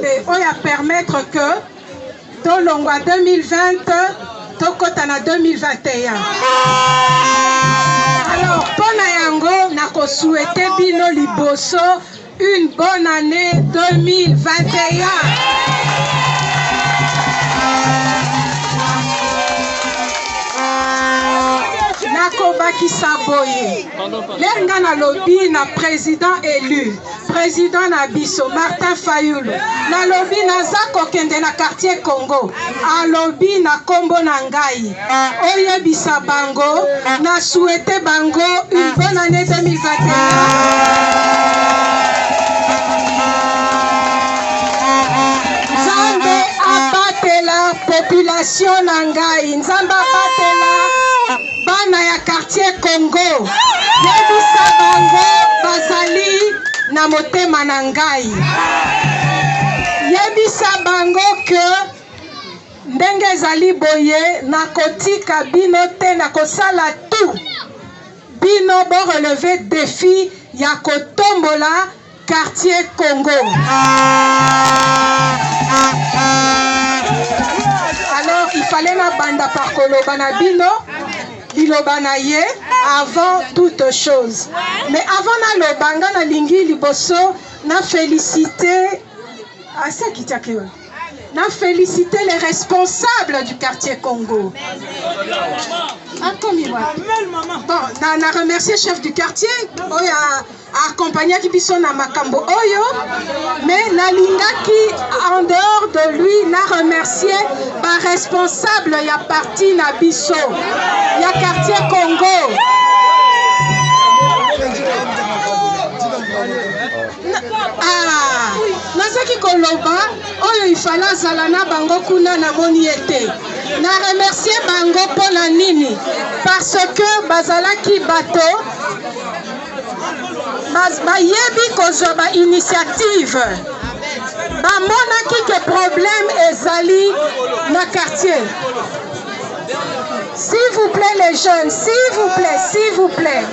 Nzambe oya permettre que tolongwa 2020 tokota na 2021. Alors pona yango nako souhaiter bino liboso une bonne année 2021. Nakobakisa boye lenga na lobi na président élu président na biso Martin Fayulu na lobi naza kokende na quartier Congo alobi na kombo na ngai oyebisa bango na souhaiter bango une bonne année 2021. Nzambe abatela population na ngai, Nzambe abatela bana ya quartier Congo, yebisa bango bazali na motema na ngai, yebisa bango ke ndenge ezali boye nakotika bino te, nakosala tout bino bo relever défi ya kotombola quartier Congo. Alors il fallait na banda par koloba na bino liloba na ye avant toute chose. Mais avant na lobanga na lingi liboso na féliciter na féliciter les responsables du quartier Congo. Bon, na remercier chef du quartier oya accompagné qui biso na makambo oyo, mais na lingaki en dehors de lui na remercier ba responsable ya parti na biso ya quartier Congo. Nazaki koloba oyo ifala zala na bango kuna na moni ete na remercier bango pona nini parce que bazalaki bato bayebi kozwa ba initiative bamonaki ke problème ezali na quartier. S'il vous plaît les jeunes, s'il vous plaît